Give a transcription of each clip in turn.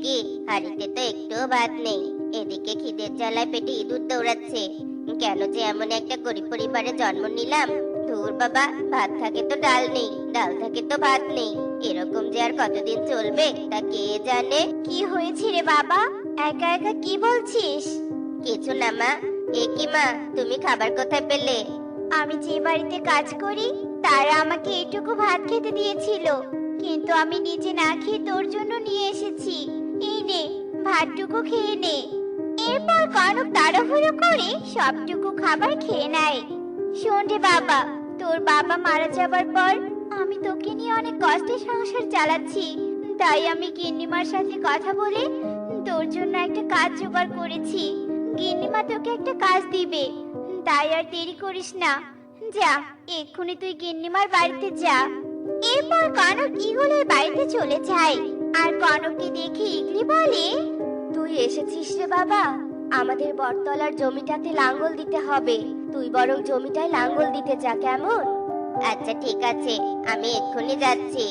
কি, হাড়িতে তো একটুও ভাত নেই। এদিকে খিদের জ্বালায় পেটে ইঁদুর দৌড়াচ্ছে। কেন যে এমন একটা গরিব পরিবারে জন্ম নিলাম। ধুর বাবা, ভাত থাকে তো ডাল নেই, ডাল থাকে তো ভাত নেই। এরকম যে আর কতদিন চলবে তা কে জানে। কি হয়েছে রে বাবা? একা একা কি বলছিস? কিছু না মা। এ কি মা, তুমি খাবার কোথায় পেলে? আমি যে বাড়িতে কাজ করি তারা আমাকে এটুকু ভাত খেতে দিয়েছিল, কিন্তু আমি নিজে না খেয়ে তোর জন্য নিয়ে এসেছি। এই নে, ভাতটুকু খেয়ে নে। এরপর কনক তাড়াহুড়ো করে সবটুকু খাবার খেয়ে নেয়। শোন রে বাবা, তোর বাবা মারা যাবার পর আমি তোকে নিয়ে অনেক কষ্টে সংসার চালাচ্ছি। তাই আমি গিন্নিমার সাথে কথা বলে তোর জন্য একটা কাজ জোগাড় করেছি। গিন্নিমা তোকে একটা কাজ দিবে, তাই আর দেরি করিস না। যা, এক্ষুনি তুই গিন্নিমার বাড়িতে যা। এরপর কনক ইগলের বাড়িতে চলে যায়। আর কনককে দেখে ইগলি বলে, তুই এসেছিস রে বাবা। আমাদের বটতলার জমিটাতে লাঙ্গল দিতে হবে। তুই বরং জমিটায় লাঙ্গল দিতে যা, কেমন? আচ্ছা ঠিক আছে, আমি এক্ষুনি যাচ্ছি।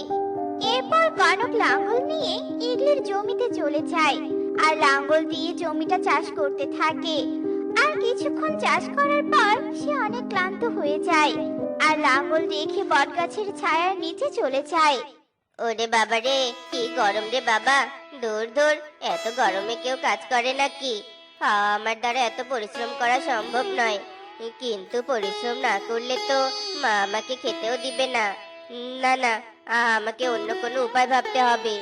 এরপর কনক লাঙ্গল নিয়ে ইগলির জমিতে চলে যায় আর লাঙ্গল দিয়ে জমিটা চাষ করতে থাকে। আর কিছুক্ষণ চাষ করার পর সে অনেক ক্লান্ত হয়ে যায় আর লাঙ্গল রেখে বটগাছের ছায়ার নিচে চলে যায়। ওরে বাবা রে, কি গরম রে বাবা। দূর দূর, এত গরমে কেউ কাজ করে নাকি? আমার দ্বারা এত পরিশ্রম করা সম্ভব নয়। কিন্তু পরিশ্রম না করলে তো মা আমাকে খেতেও দিবে না। না না, আমাকে অন্য কোনো উপায় ভাবতে হবে।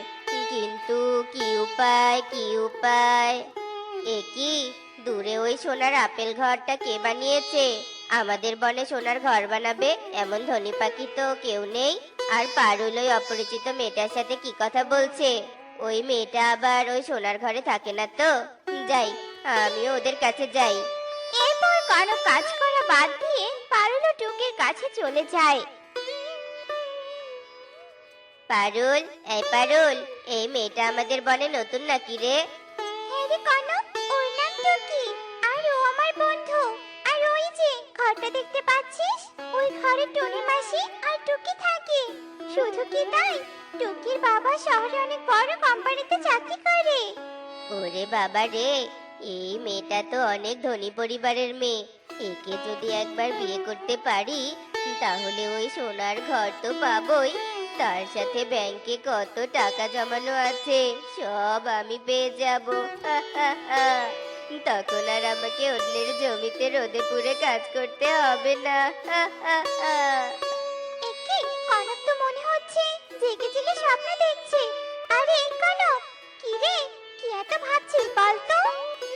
কিন্তু কি উপায়, কি উপায়? এ কি, দূরে ওই সোনার আপেল ঘরটা কে বানিয়েছে? আমাদের বনে সোনার ঘর বানাবে এমন ধনী পাখি তো কেউ নেই। আর পারুল ওই অপরিচিত মেয়েটার সাথে কি কথা বলছে? ওই মেয়েটা আবার ওই সোনার ঘরে থাকে না তো? যাই, আমিও ওদের কাছে যাই। এরপর কনক কাজ করা বাদ দিয়ে পারুল ও টুকির কাছে চলে যায়। পারুল, এই পারুল, এই মেয়েটা আমাদের বনে নতুন নাকি রে? হ্যাঁ রে কনক, ওর নাম টুকি। আর ও আমার বন্ধু। আর ওই যে ঘরটা দেখতে পাচ্ছিস, ওই ঘরে টুনি মাসি আর টুকি থাকে। শুধু কি তাই, টুকির বাবা শহরে অনেক বড় কোম্পানিতে চাকরি করে। ওরে বাবা রে, এই মেয়েটা তো অনেক ধনী পরিবারের মেয়ে। একে যদি একবার বিয়ে করতে পারি, তাহলে ওই সোনার ঘর তো পাবোই। তার সাথে ব্যাংকে কত টাকা জমানো আছে সব আমি পেয়ে যাব। তখন আর আমাকে অন্যের জমিতে রোদে পুড়ে কাজ করতে হবে না। একি, কনক তো মনে হচ্ছে জেগে জেগে স্বপ্ন দেখছে। আরে কনক, কি রে, কি এত ভাবছিস বলতো?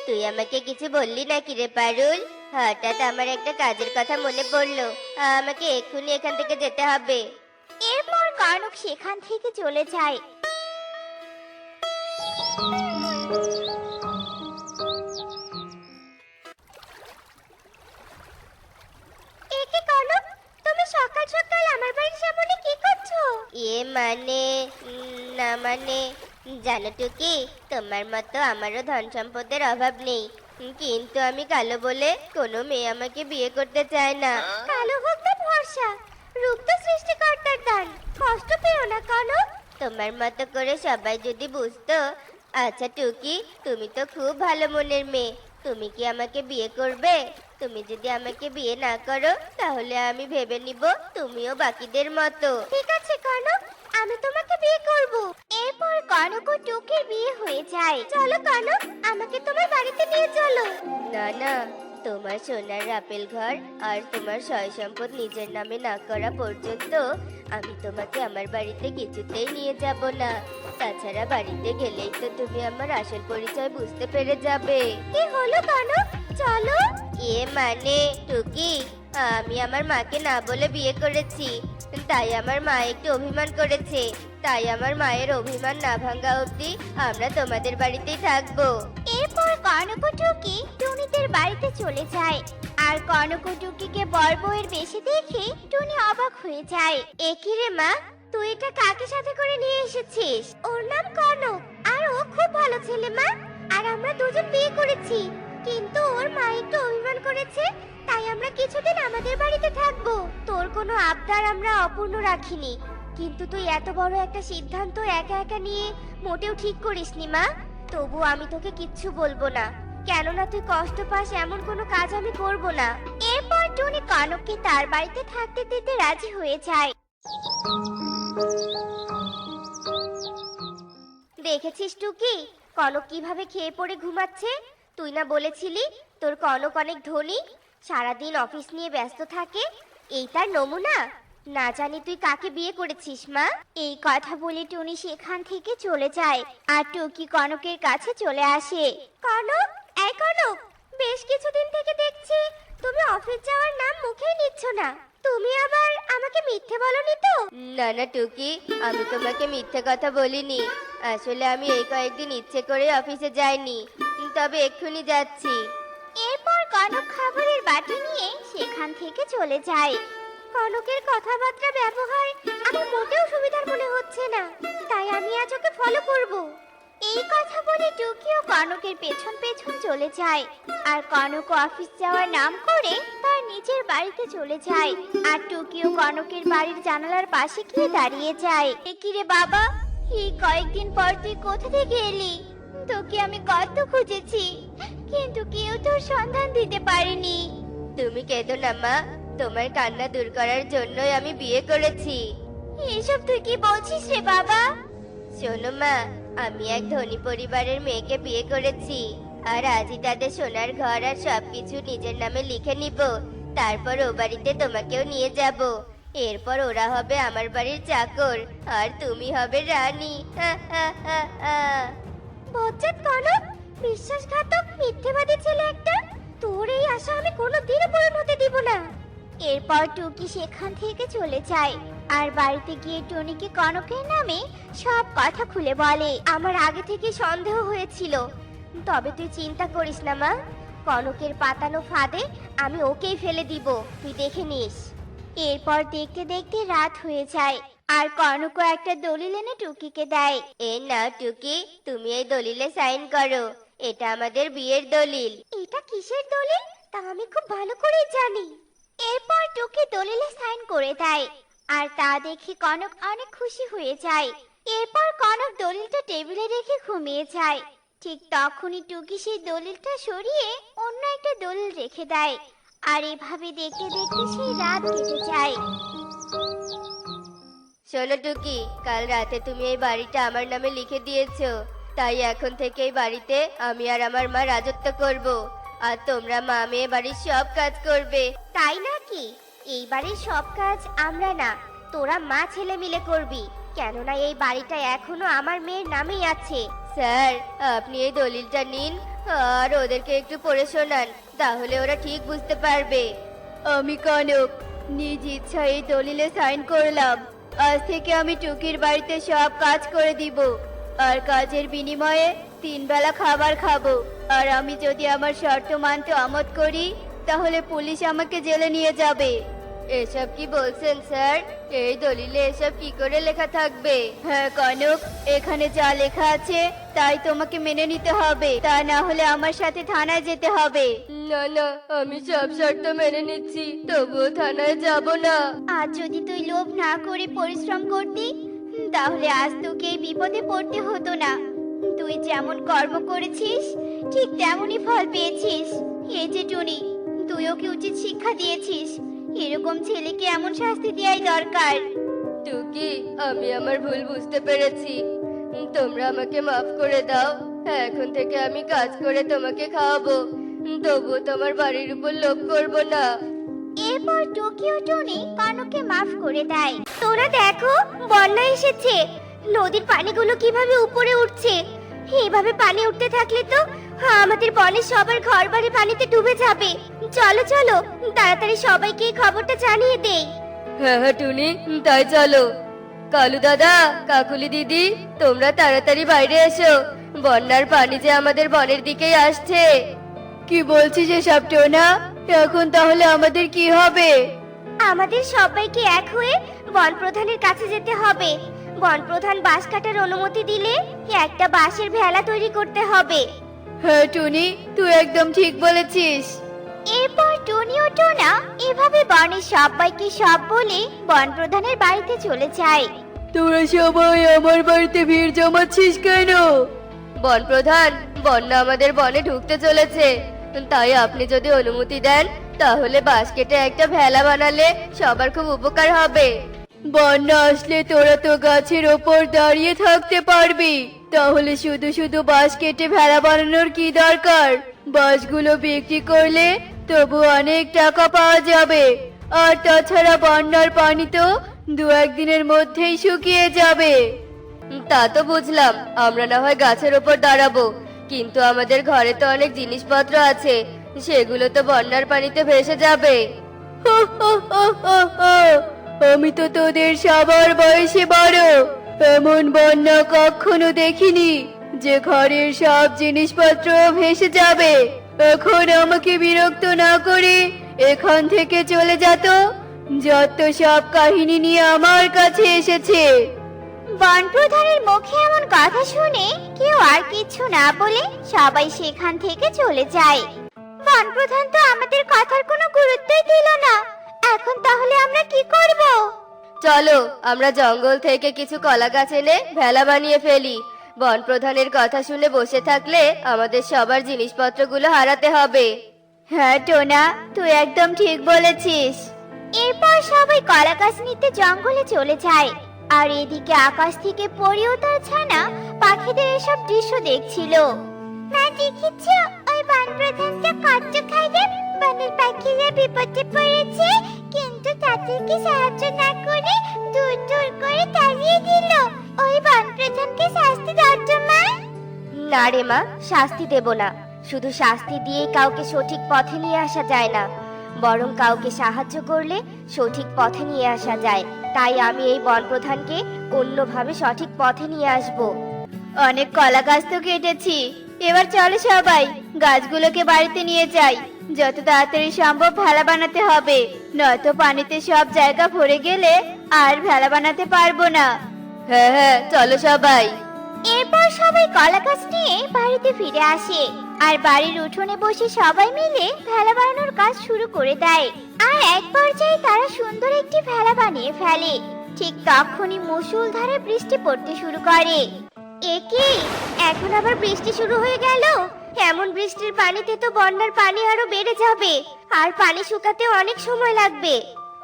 তুই আমাকে কিছু বললি নাকি রে পারুল? হঠাৎ আমার একটা কাজের কথা মনে পড়লো। আমাকে এক্ষুনি এখান থেকে যেতে হবে। এরপর কনক সেখান থেকে চলে যায়। একে কনক, তুমি সকাল সকাল আমার বাড়ির সামনে কি করছো? মানে না মানে, জানো তো কি, তোমার মতো আমারও ধন সম্পদের অভাব নেই। কিন্তু আমি কালো বলে কোনো মেয়ে আমাকে বিয়ে করতে চায় না। কালো হোক তো ভরসা, রূপ তো সৃষ্টিকর্তার দান। কষ্ট পেও না কনক। তোমার মতো করে সবাই যদি বুঝতো। আচ্ছা টুকি, তুমি তো খুব ভালো মনের মেয়ে। তুমি কি আমাকে বিয়ে করবে? তুমি যদি আমাকে বিয়ে না করো, তাহলে আমি ভেবে নিব তুমিও বাকিদের মতো। ঠিক আছে কনক, আমি তোমাকে বিয়ে করব। এরপর কনক ও টুকির বিয়ে হয়ে যায়। চলো কনক, আমাকে তোমার বাড়িতে নিয়ে চলো। না না, তোমার সোনার আপেল ঘর আর তোমার সয় সম্পদ নিজের নামে না করা পর্যন্ত আমি তোমাকে আমার বাড়িতে কিছুতেই নিয়ে যাব না। তাছাড়া বাড়িতে গেলেই তো তুমি আমার আসল পরিচয় বুঝতে পেরে যাবে। কি হলো কনক, চলো। মানে টুকি, আমি আমার মাকে না বলে বিয়ে করেছি। তাই আমার মা একটু অভিমান করেছে। তাই আমার মায়ের অভিমান না ভাঙা অবধি আমরা তোমাদের বাড়িতেই থাকবো। এরপর কনক ও টুকি টুনিদের বাড়িতে চলে যায়। আর কনক ও টুকিকে বর বউয়ের বেশি দেখে টুনি অবাক হয়ে যায়। একই রে মা, তুই এটা কাকে সাথে করে নিয়ে এসেছিস? ওর নাম কনক, আর ও খুব ভালো ছেলে মা। আর আমরা দুজন বিয়ে করেছি, কিন্তু ওর মা একটু অভিমান করেছে, তাই আমরা কিছুদিন আমাদের বাড়িতে থাকবো। তোর কোনো আবদার আমরা অপূর্ণ রাখিনি। কিন্তু তুই এত বড় একটা সিদ্ধান্ত একা একা নিয়ে মোটেও ঠিক করিসনি মা। তবু আমি তোকে কিচ্ছু বলবো না, কেননা তুই কষ্ট পাস এমন কোনো কাজ আমি করব না। এরপর টুনি কনককে তার বাড়িতে থাকতে দিতে রাজি হয়ে যায়। দেখেছিস টুকি, কনক কিভাবে খেয়ে পড়ে ঘুমাচ্ছে? তুই না বলেছিলি তোর কনক অনেক ধনী, সারাদিন অফিস নিয়ে ব্যস্ত থাকে? এই তার নমুনা। না জানি তুই কাকে বিয়ে করেছিস মা। এই কথা বলে টুনি সেখান থেকে চলে যায় আর টুকি কনকের কাছে চলে আসে। কনক, এই কনক, বেশ কিছুদিন থেকে দেখছি তুমি অফিস যাওয়ার নাম মুখেই নিচ্ছ না। তুমি আবার আমাকে মিথ্যে বলনি তো? না না টুকি, আমি তোমাকে মিথ্যে কথা বলিনি। আসলে আমি এই কয়েকদিন ইচ্ছে করে অফিসে যাইনি, তবে এক্ষুনি যাচ্ছি। এরপর কনক খাবারের বাটি নিয়ে সেখান থেকে চলে যায়। কনকের কথাবার্তা ব্যবহার আমার মোটেও সুবিধার মনে হচ্ছে না, তাই আমি আজ ওকে ফলো করব। এই কথা বলে টুকিও কনকের পেছন পেছন চলে যায় আর কনক অফিস যাওয়ার নাম করে তার নিজের বাড়িতে চলে যায়। আর টুকিও কনকের বাড়ির জানালার পাশে গিয়ে দাঁড়িয়ে যায়। কি রে বাবা, এই কয়েকদিন পর তুই কোথা থেকে এলি? তোকে আমি কত খুঁজেছি, কিন্তু কেউ তোর সন্ধান দিতে পারেনি। তুমি কেঁদো না মা, তোমার কান্না দূর করার জন্যই আমি বিয়ে করেছি। এসব তুই কি বলছিস রে বাবা? শোনো মা, আমি এক ধনী পরিবারের মেয়েকে বিয়ে করেছি, আর আজই তাদের সোনার ঘর আর সবকিছু নিজের নামে লিখে নিব। তারপর ও বাড়িতে তোমাকেও নিয়ে যাব। এরপর ওরা হবে আমার বাড়ির চাকর, আর তুমি হবে রানী। বজ্জাত কনক, বিশ্বাসঘাতক মিথ্যেবাদী ছেলে একটা। তোর এই আশা আমি কোনোদিনও পূরণ হতে দিব না। এরপর টুকি সেখান থেকে চলে যায় আর বাড়িতে গিয়ে টুনিকে কনকের নামে সব কথা খুলে বলে। আমার আগে থেকে সন্দেহ হয়েছিল, তবে তুই চিন্তা করিস না মা, কনকের পাতানো ফাঁদে আমি ওকেই ফেলে দিব, তুই দেখে নিস। এরপর দেখতে দেখতে রাত হয়ে যায় আর কনকও একটা দলিল এনে টুকিকে দেয়। এ নাও টুকি, তুমি এই দলিলে সাইন করো। এটা আমাদের বিয়ের দলিল। এটা কিসের দলিল তা আমি খুব ভালো করেই জানি। এরপর টুকি দলিলে সাইন করে দেয় আর তা দেখে কনক অনেক খুশি হয়ে যায়। এরপর কনক দলিলটা টেবিলে রেখে ঘুমিয়ে যায়। ঠিক তখনই টুকি সেই দলিলটা সরিয়ে অন্য একটা দলিল রেখে দেয় আর এভাবে দেখতে দেখতে সেই রাত কেটে যায়। শোনো টুকি, কাল রাতে তুমি এই বাড়িটা আমার নামে লিখে দিয়েছো, তাই এখন থেকে এই বাড়িতে আমি আর আমার মা রাজত্ব করব, আর তোমরা মা মেয়ে বাড়ির সব কাজ করবে। তাই নাকি? এই বাড়ির সব কাজ আমরা না, তোরা মা ছেলে মিলে করবি, কেননা এই বাড়িটা এখনো আমার মেয়ের নামেই আছে। স্যার, আপনি এই দলিলটা নিন আর ওদেরকে একটু পড়ে শোনান, তাহলে ওরা ঠিক বুঝতে পারবে। আমি কনক নিজ ইচ্ছা এই দলিলে সাইন করলাম। আজ থেকে আমি টুকির বাড়িতে সব কাজ করে দিব, আর কাজের বিনিময়ে 3 বেলা খাবার খাবো। আর আমি যদি আমার শর্ত মানতে অমত করি, তাহলে পুলিশ আমাকে জেলে নিয়ে যাবে। এসব কি বলছেন স্যার? এই দলিলে এসব কি করে লেখা থাকবে? হ্যাঁ কনক, এখানে যা লেখা আছে তাই তোমাকে মেনে নিতে হবে, তা না হলে আমার সাথে থানায় যেতে হবে। না না, আমি সব শর্ত মেনে নিচ্ছি, তবুও থানায় যাব না। আর যদি তুই লোভ না করে পরিশ্রম করতি, তাহলে আজ তোকে এই বিপদে পড়তে হতো না। তুই যেমন কর্ম করেছিস ঠিক তেমনই ফল পেয়েছিস। এই যে টুনি, তুই ওকে উচিত শিক্ষা দিয়েছিস, এরকম ছেলেকে এমন শাস্তি দেওয়াই দরকার। টুকি, আমি আমার ভুল বুঝতে পেরেছি, তোমরা আমাকে মাফ করে দাও। এখন থেকে আমি কাজ করে তোমাকে খাওয়াবো, তবুও তোমার বাড়ির উপর লোভ করব না। এরপর টুকি ও টুনি কনককে মাফ করে দেয়। তোরা দেখো, বন্যা এসেছে, নদীর পানিগুলো কিভাবে উপরে উঠছে। এইভাবে পানি উঠতে থাকলে তো আমাদের বনের সবার ঘর বাড়ি পানিতে ডুবে যাবে। চলো চলো, তাড়াতাড়ি সবাইকে এই খবরটা জানিয়ে দেই। হ্যাঁ হ্যাঁ টুনি, তাই চলো। কালু দাদা, কাকুলি দিদি, তোমরা তাড়াতাড়ি বাইরে এসো, বন্যার পানি যে আমাদের বনের দিকেই আসছে। কি বলছিস এসব টোনা? এখন তাহলে আমাদের কি হবে? আমাদের সবাইকে এক হয়ে বন প্রধানের কাছে যেতে হবে। বন প্রধান বাঁশ কাটার অনুমতি দিলে একটা বাঁশের ভেলা তৈরি করতে হবে। হ্যাঁ টুনি, তুই একদম ঠিক বলেছিস। এরপর টুনি ও টোনা এভাবে বনের সবাইকে সব বলে বন প্রধানের বাড়িতে চলে যায়। তোরা সবাই আমার বাড়িতে ভিড় জমাচ্ছিস কেন? বন প্রধান, বন্যা আমাদের বনে ঢুকতে চলেছে, তাই আপনি যদি অনুমতি দেন তাহলে বাঁশ কেটে একটা ভেলা বানালে সবার খুব উপকার হবে। বন্যা আসলে তোরা তো গাছের ওপর দাঁড়িয়ে থাকতে পারবি, তাহলে শুধু শুধু বাঁশ কেটে ভেলা বানানোর কি দরকার? বাঁশগুলো বিক্রি করলে তবু অনেক টাকা পাওয়া যাবে। আর তাছাড়া বন্যার পানি তো 2-1 দিনের মধ্যেই শুকিয়ে যাবে। তা তো বুঝলাম, আমরা না হয় গাছের ওপর দাঁড়াবো, কিন্তু আমাদের ঘরে তো অনেক জিনিসপত্র আছে, সেগুলো তো বন্যার পানিতে ভেসে যাবে। আমি তো তোদের সবার বয়সে বড়, এমন বন্যা কখনো দেখিনি যে ঘরের সব জিনিসপত্র ভেসে যাবে। এখন আমাকে বিরক্ত না করে এখান থেকে চলে যেত, যত সব কাহিনী নিয়ে আমার কাছে এসেছে। বন প্রধানের মুখে এমন কথা শুনে কেউ আর কিছু না বলে সবাই সেখান থেকে চলে যায়। বন প্রধান তো আমাদের কথার কোনো গুরুত্বই দিল না। এখন তাহলে আমরা কি করব? চলো আমরা জঙ্গল থেকে কিছু কলা গাছ এনে ভেলা বানিয়ে ফেলি। বন প্রধানের কথা শুনে বসে থাকলে আমাদের সবার জিনিসপত্রগুলো হারাতে হবে। হ্যাঁ টোনা, তুই একদম ঠিক বলেছিস। এরপর সবাই কলা গাছ নিতে জঙ্গলে চলে যায়। আর এদিকে আকাশ থেকে পরি ও তার ছানা পাখিদের এসব দৃশ্য দেখছিল। মা দেখেছ, ওই বন প্রধানটা কত খারাপ, বনের পাখিরা বিপদে পড়েছে কিন্তু তাদেরকে সাহায্য না করে দূর দূর করে তাড়িয়ে দিল। ওই বন প্রধানকে শাস্তি দাও তো মা। না রে মা, শাস্তি দেব না। শুধু শাস্তি দিয়ে কাউকে সঠিক পথে নিয়ে আসা যায় না, বরং কাউকে সাহায্য করলে সঠিক পথে নিয়ে আসা যায়। তাই আমি এই বন প্রধানকে অন্যভাবে সঠিক পথে নিয়ে আসব। অনেক কলা গাছ তো কেটেছি, এবার চলো সবাই গাছগুলোকে বাড়িতে নিয়ে যাই। যত তাড়াতাড়ি সম্ভব ভেলা বানাতে হবে, নয়তো পানিতে সব জায়গা ভরে গেলে আর ভেলা বানাতে পারবো না। হ্যাঁ হ্যাঁ, চলো সবাই। এরপর সবাই কলা গাছ নিয়ে বাড়িতে ফিরে আসে আর বাড়ির উঠোনে বসে সবাই মিলে ভেলা বানানোর কাজ শুরু করে দেয়। আর এক পর্যায়ে তারা সুন্দর একটি ভেলা বানিয়ে ফেলে। ঠিক তখনই মুষলধারে বৃষ্টি পড়তে শুরু করে। এ কি, এখন আবার বৃষ্টি শুরু হয়ে গেল? এমন বৃষ্টির পানিতে তো বন্যার পানি আরো বেড়ে যাবে, আর পানি শুকাতে অনেক সময় লাগবে।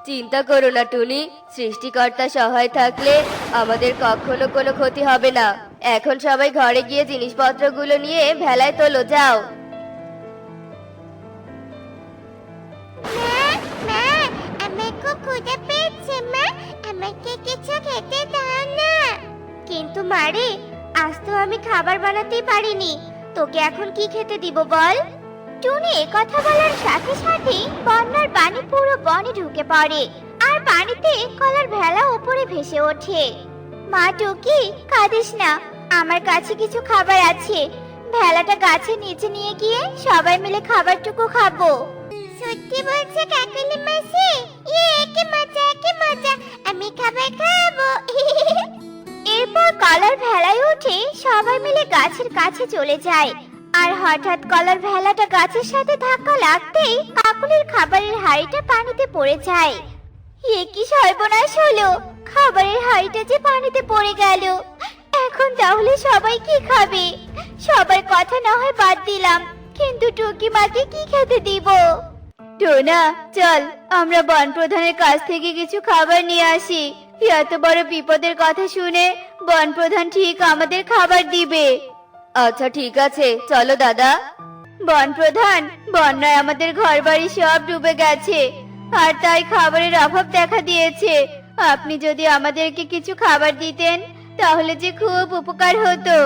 চিন্তা করো না টুনি, সৃষ্টিকর্তা সহায় থাকলে আমাদের কখনো কোনো ক্ষতি হবে না। এখন সবাই ঘরে গিয়ে জিনিসপত্রগুলো নিয়ে ভেলায় তোলো, যাও। মা, মা, আমার খুব ক্ষুধা পেয়েছে মা, আমাকে কিছু খেতে দাও না। কিন্তু মারে, আজ তো আমি খাবার বানাতেই পারিনি, তোকে এখন কি খেতে দিব বল? টুনি কথা বলার সাথে সাথে বন্যার পানি পুরো বনে ঢুকে পড়ে আর পানিতে কলার ভেলা উপরে ভেসে ওঠে। মা টুকি, কাঁদিস না, আমার কাছে কিছু খাবার আছে। ভেলাটা গাছের নিচে নিয়ে গিয়ে সবাই মিলে খাবারটুকু খাবো। সত্যি বলছে কাকলি মাসি? কি মজা, কি মজা, আমি খাবার খাবো। এরপর কলার ভেলায় উঠে সবাই মিলে গাছের কাছে চলে যায়। আর হঠাৎ কলার ভেলাটা গাছের সাথে ধাক্কা লাগতেই কাকলির খাবারের হাঁড়িটা পানিতে পড়ে যায়। এ কি সর্বনাশ হলো, খাবারের হাঁড়িটা যে পানিতে পড়ে গেল। এখন তাহলে সবাই কি খাবে? সবার কথা না হয় বাদ দিলাম, কিন্তু টুকি মাকে কি খেতে দিব? টোনা, চল আমরা বন প্রধানের কাছ থেকে কিছু খাবার নিয়ে আসি। এত বড় বিপদের কথা শুনে বন প্রধান ঠিক আমাদের খাবার দিবে। আচ্ছা ঠিক আছে, চলো দাদা। বন প্রধান, বন্যায় আমাদের ঘরবাড়ি সব ডুবে গেছে আর তাই খাবারের অভাব দেখা দিয়েছে। আপনি যদি আমাদেরকে কিছু খাবার দিতেন তাহলে যে খুব উপকার হতো।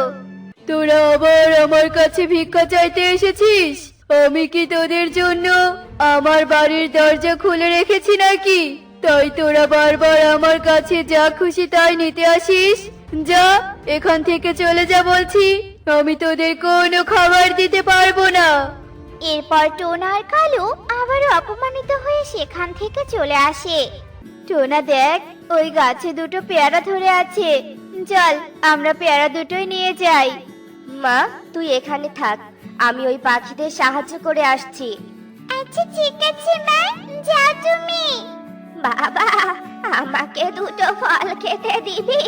তোরা আবার আমার কাছে ভিক্ষা চাইতে এসেছিস? আমি কি তোদের জন্য আমার বাড়ির দরজা খুলে রেখেছি নাকি? তাই তোরা বারবার আমার কাছে যা খুশি তাই নিতে আসিস? যা, এখান থেকে চলে যা বলছি, আমি তোদের কোনো খাবার দিতে পারবো না। এরপর টোনা আর কালু আবারও অপমানিত হয়ে সেখান থেকে চলে আসে। টোনা দেখ, ওই গাছে দুটো পেয়ারা ধরে আছে, চল আমরা পেয়ারা দুটোই নিয়ে যাই। মা, তুই এখানে থাক, আমি ওই পাখিদের সাহায্য করে আসছি। আচ্ছা ঠিক আছে মা, যাও তুমি। বাবা, আমাকে দুটো ফল খেতে দিবি?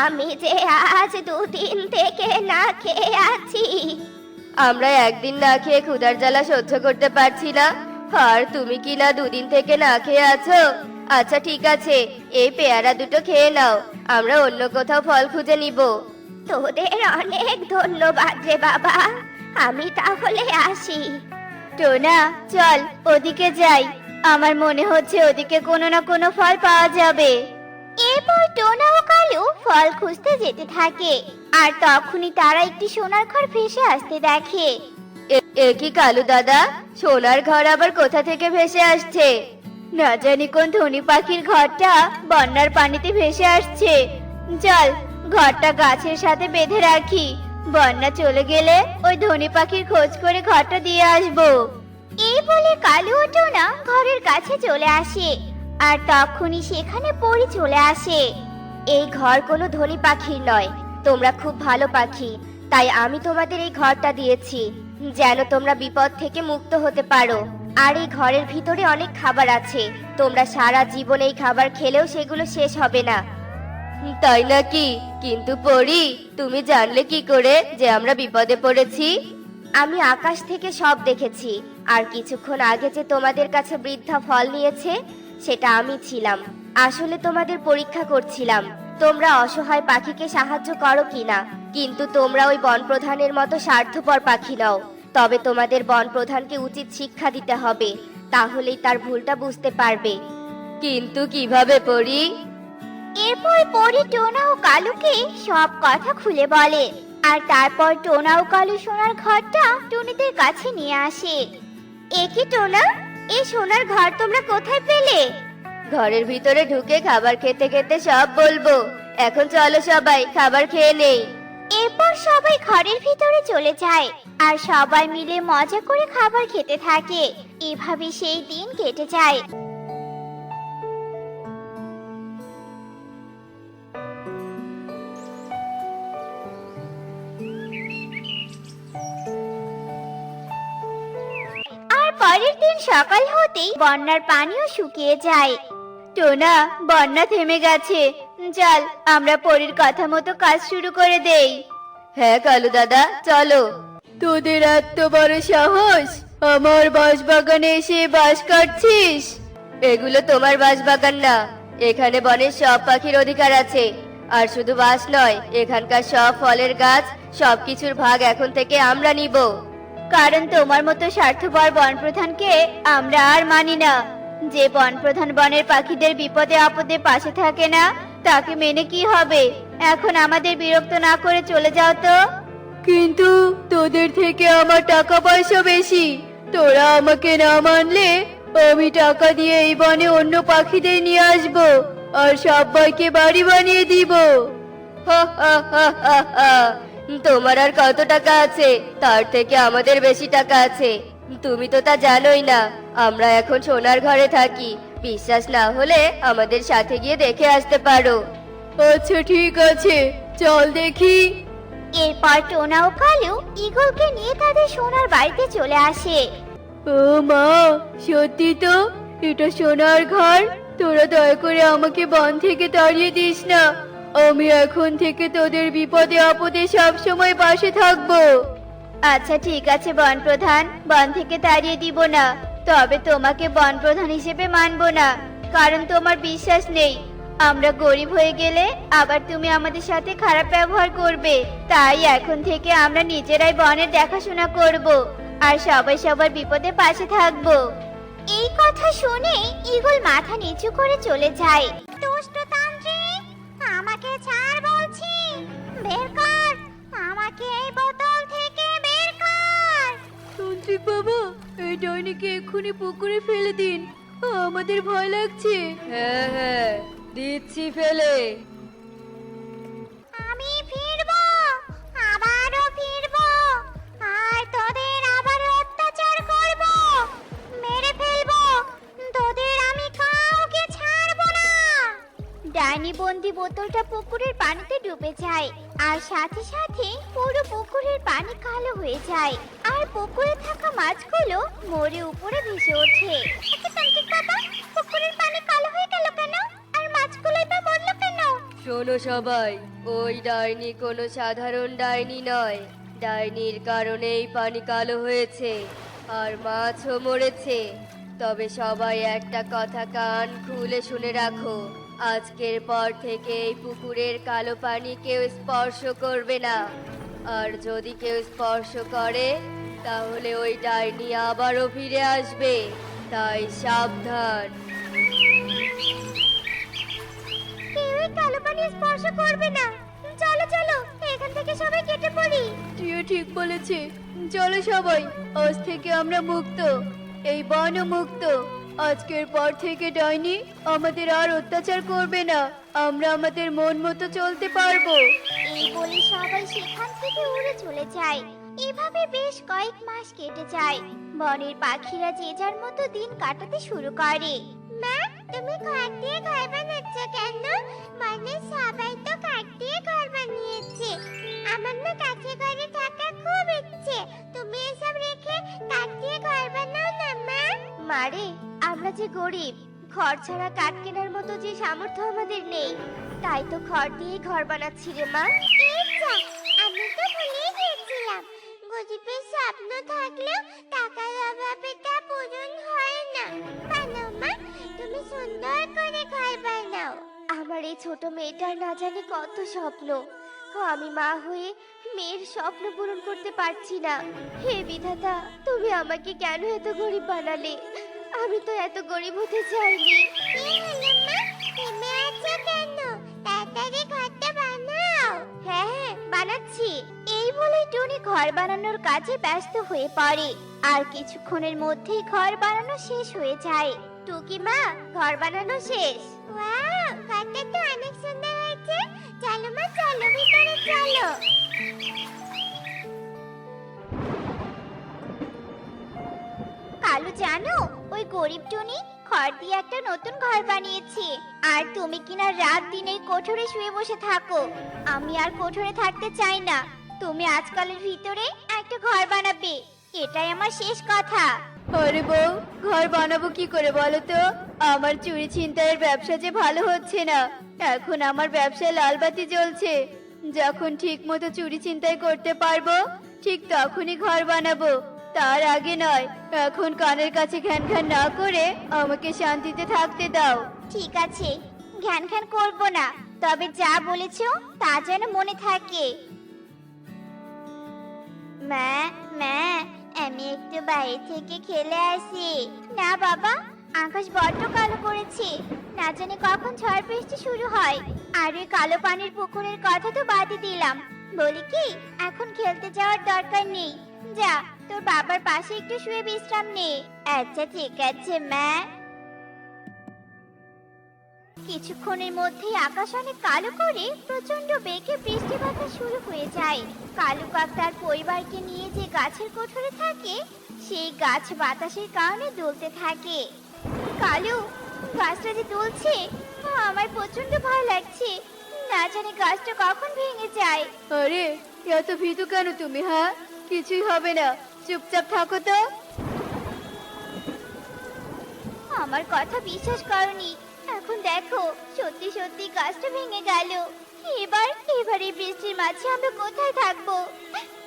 আমি যে আজ 2 দিন থেকে না খেয়ে আছি। আমরা একদিন না খেয়ে ক্ষুধার জ্বালা সহ্য করতে পারছি না, আর তুমি কি না 2 দিন থেকে না খেয়ে আছো? আচ্ছা ঠিক আছে, এই পেয়ারা দুটো খেয়ে নাও, আমরা অন্য কোথাও ফল খুঁজে নিব। তোদের অনেক ধন্যবাদ রে বাবা, আমি তাহলে আসি। টোনা চল ওদিকে যাই, আমার মনে হচ্ছে ওদিকে কোনো না কোনো ফল পাওয়া যাবে। এরপর টোনা ও কালু ফল খুঁজতে যেতে থাকে, আর তখনই তারা একটি সোনার ঘর ভেসে আসতে দেখে। এ কি কালু দাদা, সোনার ঘর আবার কোথা থেকে ভেসে আসছে? না জানি কোন ধনী পাখির ঘরটা বন্যার পানিতে ভেসে আসছে। চল ঘরটা গাছের সাথে বেঁধে রাখি, বন্যা চলে গেলে ওই ধনী পাখির খোঁজ করে ঘরটা দিয়ে আসবো। এই বলে কালু ও টোনা ঘরের কাছে চলে আসে, আর তখনই সেখানে পরি চলে আসে। এই ঘর কোনো ধনী পাখির নয়, তোমরা খুব ভালো পাখি, তাই আমি তোমাদের এই ঘরটা দিয়েছি যেন তোমরা বিপদ থেকে মুক্ত হতে পারো। আর এই ঘরের ভিতরে অনেক খাবার আছে, তোমরা সারা জীবন এই খাবার খেলেও সেগুলো শেষ হবে না। তাই নাকি? কিন্তু পরি, তুমি জানলে কি করে যে আমরা বিপদে পড়েছি? আমি আকাশ থেকে সব দেখেছি, আর কিছুক্ষণ আগে যে তোমাদের কাছে বৃদ্ধা ফল নিয়েছে সেটা আমি ছিলাম। আসলে তোমাদের পরীক্ষা করছিলাম তোমরা অসহায় পাখিকে সাহায্য করো কিনা, কিন্তু তোমরা ওই বনপ্রধানের মতো স্বার্থপর পাখি নও। তবে তোমাদের বনপ্রধানকে উচিত শিক্ষা দিতে হবে, তাহলেই তার ভুলটা বুঝতে পারবে। কিন্তু কিভাবে পরি? এরপর পরি টোনা ও কালুকে সব কথা খুলে বলে, আর তারপর টোনা ও কালু সোনার ঘরটা টুনিদের কাছে নিয়ে আসে। এ কি টোনা, এই সোনার ঘর তোমরা কোথায় পেলে? ঘরের ভিতরে ঢুকে খাবার খেতে খেতে সব বলবো। এখন চলো সবাই খাবার খেয়ে নেই। এরপর সবাই ঘরের ভিতরে চলে যায়, আর সবাই মিলে মজা করে খাবার খেতে থাকে। এভাবে সেই দিন কেটে যায়। আর পরের দিন সকাল হতেই বন্যার পানিও শুকিয়ে যায়। টোনা, বন্যা থেমে গেছে, চল আমরা পরীর কথা মতো কাজ শুরু করে দেই। হ্যাঁ কালু দাদা চলো। তোদের এত বড় সাহস, আমার বাঁশবাগানে এসে বাঁশ কাটছিস? এগুলো তোমার বাঁশবাগান না, এখানে বনের সব পাখির অধিকার আছে। আর শুধু বাঁশ নয়, এখানকার সব ফলের গাছ, সবকিছুর ভাগ এখন থেকে আমরা নিব। কারণ তোমার মতো স্বার্থপর বনপ্রধানকে আমরা আর মানি না। যে বনপ্রধান বনের পাখিদের বিপদে আপদে পাশে থাকে না, তাকে মেনে কি হবে? এখন আমাদের বিরক্ত না করে চলে যাও তো। কিন্তু তোদের থেকে আমার টাকা পয়সা বেশি, তোরা আমাকে না মানলে আমি টাকা দিয়ে এই বনে অন্য পাখিদের নিয়ে আসবো, আর সবাইকে বাড়ি বানিয়ে দিব। হা হা হা হা হা। তোমার আর কত টাকা আছে? তার থেকে আমাদের বেশি টাকা আছে। তুমি তো তা জানোই না, আমরা এখন সোনার ঘরে থাকি। বিশ্বাস না হলে আমাদের সাথে গিয়ে দেখে আসতে পারো। আচ্ছা ঠিক আছে, চল দেখি। এরপর টোনা ও কালু ঈগলকে নিয়ে তাদের সোনার বাড়িতে চলে আসে। ও মা, সত্যি তো এটা সোনার ঘর। তোরা দয়া করে আমাকে বন থেকে তাড়িয়ে দিস না, আমি এখন থেকে তোদের বিপদে আপদে সব সময় পাশে থাকবো। আচ্ছা ঠিক আছে বনপ্রধান, বন থেকে তাড়িয়ে দিব না, তবে তোমাকে বনপ্রধান হিসেবে মানবো না, কারণ তোমার বিশ্বাস নেই। আমরা গরিব হয়ে গেলে আবার তুমি আমাদের সাথে খারাপ ব্যবহার করবে। তাই এখন থেকে আমরা নিজেরাই বনের দেখাশোনা করব, আর সবাই সবার বিপদে পাশে থাকবো। এই কথা শুনে ঈগল মাথা নিচু করে চলে যায়। দুষ্ট তান্ত্রিক, আমাকে ছাড় বলছি, বের কর আমাকে এই বোতল থেকে, বের কর। তান্ত্রিক বাবা, এই ডাইনিকে এক্ষুনি পুকুরে ফেলে দিন, আমাদের ভয় লাগছে। হ্যাঁ হ্যাঁ, দিচ্ছি ফেলে। আমি ফিরবো, আবারও ফিরবো, আর তোদের আবারও অত্যাচার করব, মেরে ফেলবো, তোদের আমি কাউকে ছাড়বো না। ডাইনি বন্দি বোতলটা পুকুরের পানিতে ডুবে যায়, আর সাথে সাথে পুরো পুকুরের পানি কালো হয়ে যায়, আর পুকুরে থাকা মাছগুলো মরে উপরে ভেসে ওঠে। তান্ত্রিক বাবা, পুকুরের পানি কালো হয়ে গেল কেন? আর মাছগুলোই বা মরলো কেন? শোনো সবাই, ওই ডাইনি কোনো সাধারণ ডাইনি নয়। ডাইনির কারণেই পানি কালো হয়েছে আর মাছও মরেছে। তবে সবাই একটা কথা কান খুলে শুনে রাখো, আজকের পর থেকে এই পুকুরের কালো পানি কেউ স্পর্শ করবে না। আর যদি কেউ স্পর্শ করে তাহলে ওই ডাইনি আবারও ফিরে আসবে, তাই সাবধান। কেউই কালো পানি স্পর্শ করবে না। চলো চলো, এখান থেকে সবাই কেটে পড়ি। তুইও ঠিক বলেছে, চলো সবাই, আজ থেকে আমরা মুক্ত, এই বনও মুক্ত। আজকের পর থেকে ডাইনি আমাদের আর অত্যাচার করবে না, আমরা আমাদের মন মতো চলতে পারবো। এই বলে সবাই সেখান থেকে উড়ে চলে যায়। এভাবে বেশ কয়েক মাস কেটে যায়। বনের পাখিরা যে যার মতো দিন কাটাতে শুরু করে। মা, তুমি কাঠ দিয়ে ঘর বানাচ্ছ কেন? মানে সবাই তো কাঠ দিয়ে ঘর বানিয়েছে। আমার না কাঠে ঘরে থাকার খুব ইচ্ছে। তুমি এসব রেখে কাঠ দিয়ে ঘর বানাও না মা। মারে, আমরা যে গরিব, খড় ছাড়া কাঠ কেনার মতো যে সামর্থ্য আমাদের নেই, তাই তো খড় দিয়ে ঘর বানাচ্ছি রে মা। আচ্ছা, আমি তো ভুলেই গিয়েছিলাম। গরিবের স্বপ্ন থাকলেও টাকার অভাবে তা পূরণ হয় না। বানাও মা, তুমি সুন্দর করে ঘর বানাও। আমার এই ছোট মেয়েটার না জানি কত স্বপ্ন, আমি মা হয়ে মেয়ের স্বপ্ন পূরণ করতে পারছি না। হে বিধাতা, তুমি আমাকে কেন এত গরিব বানালে? আমি তো এত গরিব হতে চাইনি। কি হলো মা, থেমে আছো কেন? তাড়াতাড়ি ঘরটা বানাও। হ্যাঁ হ্যাঁ, বানাচ্ছি। এই বলে টুনি ঘর বানানোর কাজে ব্যস্ত হয়ে পড়ে। আর কিছুক্ষণের মধ্যেই ঘর বানানো শেষ হয়ে যায়। টুকি মা, ঘর বানানো শেষ। ওয়াও, ঘরটা তো অনেক সুন্দর হয়েছে। চলো মা, চলো ভিতরে চলো। কালু, জানো ওই গরিব টুনি খড় দিয়ে একটা নতুন ঘর বানিয়েছে। আর তুমি কিনা রাত দিন এই কোঠরে শুয়ে বসে থাকো। আমি আর কোঠরে থাকতে চাই না। তুমি আজকালের ভিতরে একটা ঘর বানাবে, এটাই আমার শেষ কথা। আরে বউ, ঘর বানাবো কি করে বলো তো? আমার চুরি ছিনতাইয়ের ব্যবসা যে ভালো হচ্ছে না। এখন আমার ব্যবসায় লালবাতি জ্বলছে। যখন ঠিক মতো চুরি ছিনতাই করতে পারবো ঠিক তখনই ঘর বানাবো, তার আগে নয়। এখন কানের কাছে ঘ্যান ঘ্যান না করে আমাকে শান্তিতে থাকতে দাও। ঠিক আছে, ঘ্যান ঘ্যান করবো না, তবে যা বলেছো তা যেন মনে থাকে। মা, মা, আমি একটু বাইরে থেকে খেলে আসি। না বাবা, আকাশ বড্ড কালো করেছে। না জানি কখন ঝড় বৃষ্টি শুরু হয়। আর ওই কালো পানির পুকুরের কথা তো বাদই দিলাম। বলি কি, এখন খেলতে যাওয়ার দরকার নেই। যা, তোর বাবার পাশে একটু শুয়ে বিশ্রাম নে। আচ্ছা ঠিক আছে মা। কিছুক্ষণের মধ্যেই আকাশ অনেক কালো করে প্রচন্ড বেগে বৃষ্টি বাতাস শুরু হয়ে যায়। কালু কাক তার পরিবারকে নিয়ে যে গাছের কোঠরে থাকে, সেই গাছ বাতাসের কারণে দুলতে থাকে। কালু, গাছটা যে দুলছে, আমার প্রচন্ড ভয় লাগছে। না জানি গাছটা কখন ভেঙে যায়। আরে, এত ভীতু কেন তুমি? হ্যাঁ, কিছুই হবে না, চুপচাপ থাকো তো। আমার কথা বিশ্বাস করনি, এখন দেখো সত্যি সত্যি গাছটা ভেঙে গেল। এবার এই বৃষ্টির মাঝে আমরা কোথায় থাকবো?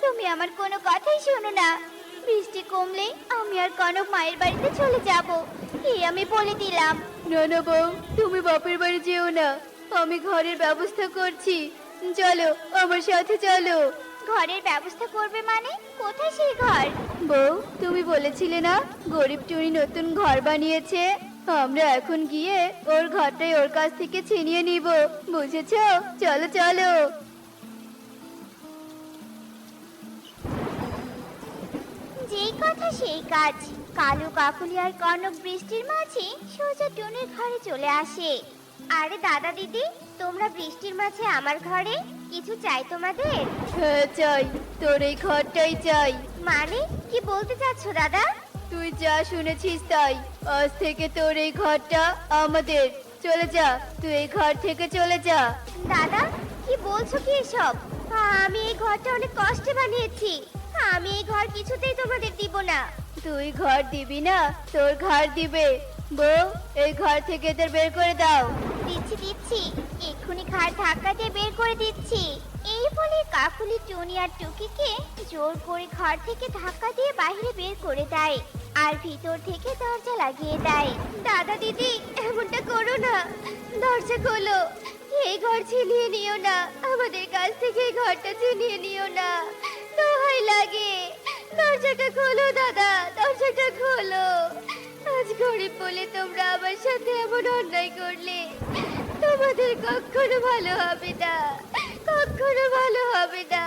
তুমি আমার কোনো কথাই শোনো না। বৃষ্টি কমলে আমি আর কনক মায়ের বাড়িতে চলে যাব, এই আমি বলে দিলাম। না না বউ, তুমি বাপের বাড়ি যেও না, আমি ঘরের ব্যবস্থা করছি। চলো, আমার সাথে চলো। ঘরের ব্যবস্থা করবে মানে? কোথায় সেই ঘর? বউ, তুমি বলেছিলে না গরিব টুনি নতুন ঘর বানিয়েছে? আমরা এখন গিয়ে ওর ঘরটাই ওর কাছ থেকে ছিনিয়ে নিব, বুঝেছো? চলো চলো। যেই কথা সেই কাজ। কালু কাকুলি আর কনক বৃষ্টির মাঝে সোজা টুনির ঘরে চলে আসে। আরে দাদা দিদি, তোমরা বৃষ্টির মাঝে আমার ঘরে, কিছু চাই তোমাদের? হ্যাঁ চাই, তোর এই ঘরটাই চাই। মানে কি বলতে চাচ্ছ দাদা? তুই যা শুনেছিস তাই, আজ থেকে তোর এই ঘরটা আমাদের। চলে যা, তুই এই ঘর থেকে চলে যা। দাদা, কি বলছো কি এসব? আমি এই ঘরটা অনেক কষ্টে বানিয়েছি। আমি এই ঘর কিছুতেই তোমাদের দিব না। তুই ঘর দিবি না, তোর ঘর দিবে। বউ, এই ঘর থেকে এদের বের করে দাও। দিচ্ছি দিচ্ছি, এক্ষুনি ঘাড় ধাক্কা দিয়ে বের করে দিচ্ছি। এই বলে কাকুলি টুনি আর টুকিকে জোর করে ঘর থেকে ধাক্কা দিয়ে বাইরে বের করে দেয় আর ভিতর থেকে দরজা লাগিয়ে দেয়। দাদা দিদি, এমনটা করো না, দরজা খোলো। এই ঘর ছিনিয়ে নিও না, আমাদের কাছ থেকে এই ঘরটা ছিনিয়ে নিও না, দোহাই লাগে। দরজাটা খোলো দাদা, দরজাটা খোলো। আজ গরিব বলে তোমরা আমার সাথে এমন অন্যায় করলে, তোমাদের কখনো ভালো হবে না, কখনো ভালো হবে না।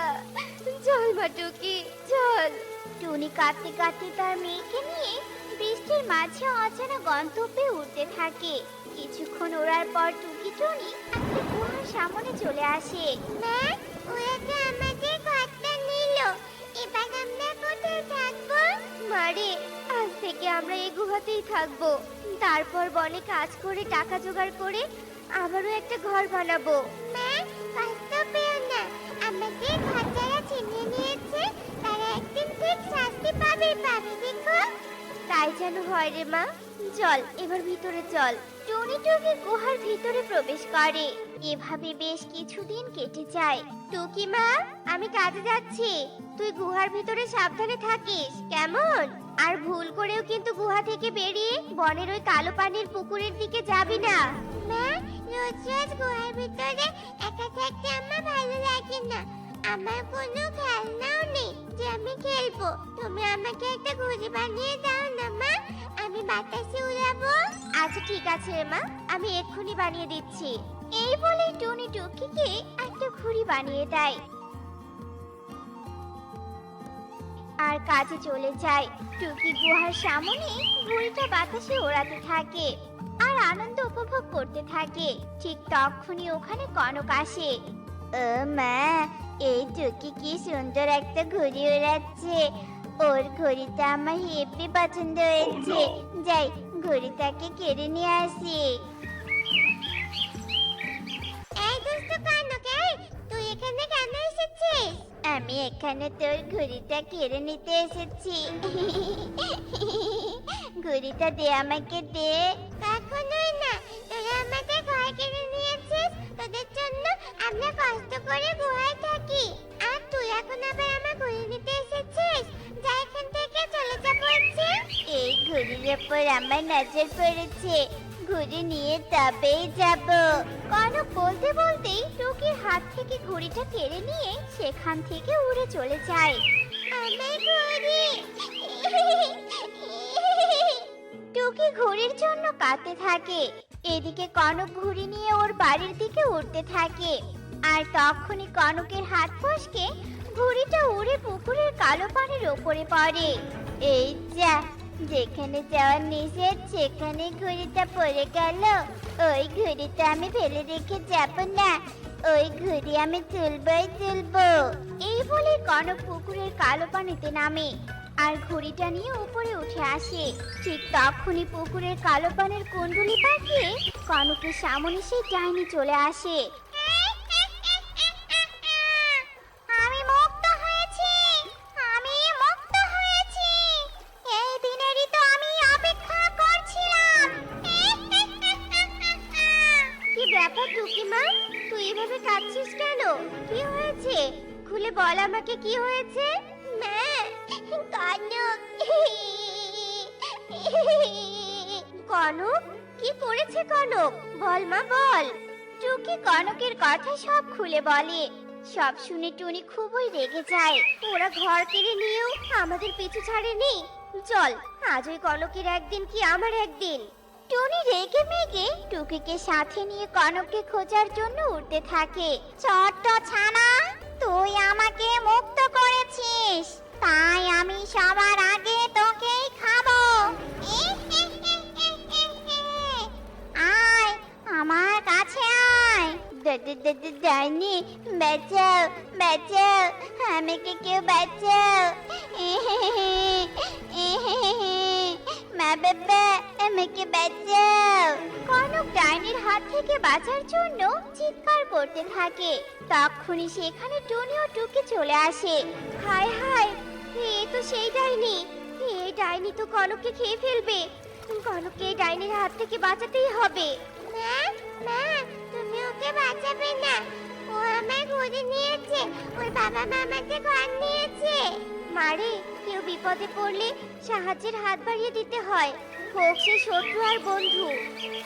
চল মা টুকি, চল। টুনি কাঁদতে কাঁদতে তার মেয়েকে নিয়ে বৃষ্টির মাঝে অজানা গন্তব্যে উঠতে থাকে। কিছুক্ষণ ওড়ার পর টুকি টুনি একটা গুহার সামনে চলে আসে। মা, ওরা তো আমাদের ঘরটা নিল, এবার আমরা কোথায় থাকবো? মারে, আজ থেকে আমরা এই গুহাতেই থাকবো, তারপর বনে কাজ করে টাকা জোগাড় করে আবারও একটা ঘর বানাবো। মা, কষ্ট পেও না, আমাদের ঘর যারা ছিনিয়ে নিয়েছে তারা একদিন ঠিক শাস্তি পাবে, দেখো। তাই যেন হয় রে মা, চল এবার ভিতরে চল। টুনি টুকি গুহার ভিতরে প্রবেশ করে। এভাবে বেশ কিছুদিন কেটে যায়। টুকি মা, আমি কাজে যাচ্ছি, তুই গুহার ভিতরে সাবধানে থাকিস, কেমন? আর ভুল করেও কিন্তু গুহা থেকে বেরিয়ে বনের ওই কালো পানির পুকুরের দিকে যাবি না। মা, রোজ রোজ গুহার ভিতরে একা থাকতে আমার ভালো লাগে না। আমার কোনো খেলনাও নেই যে আমি খেলবো। তুমি আমাকে একটা ঘুড়ি বানিয়ে দাও না মা, আমি বাতাসে উড়াবো। আচ্ছা ঠিক আছে রে মা, আমি এক্ষুনি বানিয়ে দিচ্ছি। এই বলে টুনি টুকিকে একটা ঘুড়ি বানিয়ে দেয় আর কাজে চলে যায়। টুকি গুহার সামনে ঘুড়িটা বাতাসে ওড়াতে থাকে আর আনন্দ উপভোগ করতে থাকে। ঠিক তখনই ওখানে কনক আসে। ও মা, এই টুকি কি সুন্দর একটা ঘুড়ি ওড়াচ্ছে। ওর ঘুড়িটা আমার হেব্বি পছন্দ হয়েছে। যাই, ঘুড়িটাকে কেড়ে নিয়ে আসি। এই দুষ্টু কনক, তুই এখানে কেন এসেছিস? আমি এখানে তোর ঘুড়িটা কেড়ে নিতে এসেছি। ঘুড়িটা দে, আমাকে দে। কখনোই না, তোরা আমাদের ঘর কেড়ে নিয়েছিস, তোদের জন্য আমরা কষ্ট করে গুহায় থাকি, আর তুই এখন আবার আমার ঘুড়ি নিতে এসেছিস? যা এখান থেকে, চলে যা বলছি। এই ঘুড়ির উপর আমার নজর পড়েছে, ঘুড়ি নিয়ে তবেই যাব। কনক বলতে বলতেই টুকির হাত থেকে ঘুড়িটা কেড়ে নিয়ে সেখান থেকে উড়ে চলে যায়। আমার ঘুড়ি! টুকি ঘুড়ির জন্য কাঁদতে থাকে। এদিকে কনক ঘুড়ি নিয়ে ওর বাড়ির দিকে উঠতে থাকে। আর তখনই কনকের হাত ফসকে ঘুড়িটা উড়ে পুকুরের কালো পানির ওপরে পড়ে। এই যা, যেখানে যাওয়ার নিষেধ সেখানে ঘুড়িটা পড়ে গেল। ওই ঘুড়িটা আমি ফেলে রেখে যাব না, ওই ঘুড়ি আমি তুলবই তুলবো। এই বলে কনক পুকুরের কালো পানিতে নামে আর ঘুড়িটা নিয়ে উপরে উঠে আসে। ঠিক তখনই পুকুরের কালো পানির কুণ্ডুলি পাকিয়ে কনকের সামনে সেই ডাইনি চলে আসে। আমি মুক্ত হয়েছি, আমি মুক্ত হয়েছি, এই দিনেরই তো আমি অপেক্ষা করছিলাম। কি ব্যাপার টুকি মা, তুই এভাবে কাঁদছিস কেন? কি হয়েছে? খুলে বল আমাকে, কি হয়েছে? মা, কনক! কনক, কি করেছে কনক? বল মা, বল। টুকি কনকের কথা সব খুলে বলে। সব শুনে টুনি খুবই রেগে যায়। ওরা ঘর কেড়ে নিয়েও আমাদের পিছু ছাড়েনি। চল, আজ ওই কনকের একদিন কি আমার একদিন। টুনি রেগে মেগে টুকিকে সাথে নিয়ে কনককে খোঁজার জন্য উঠতে থাকে। ছোট্ট ছানা, তুই আমাকে মুক্ত করেছিস, তাই আমি সবার আগে তোকেই খাবো। আয়, আমার কাছে আয়। ডাইনি, বাঁচাও, বাঁচাও, আমাকে কেউ বাঁচাও। মা বাবা, আমাকে বাঁচাও। কনক ডাইনির হাত থেকে বাঁচার জন্য চিৎকার করতে থাকে। তখনই সেখানে টুনি ও টুকি চলে আসে। হায় হায়, এ তো সেই ডাইনি। এই ডাইনি তো কনককে খেয়ে ফেলবে। কনককে এই ডাইনির হাত থেকে বাঁচাতেই হবে। মা, মা, তুমি ওকে বাঁচাবে না। ও আমায় ঘুরে নিয়েছে, ওর বাবা মা আমাকে ঘর নিয়েছে। মারে, কেউ বিপদে পড়লে সাহায্যের হাত বাড়িয়ে দিতে হয়, হোক সে শত্রু আর বন্ধু।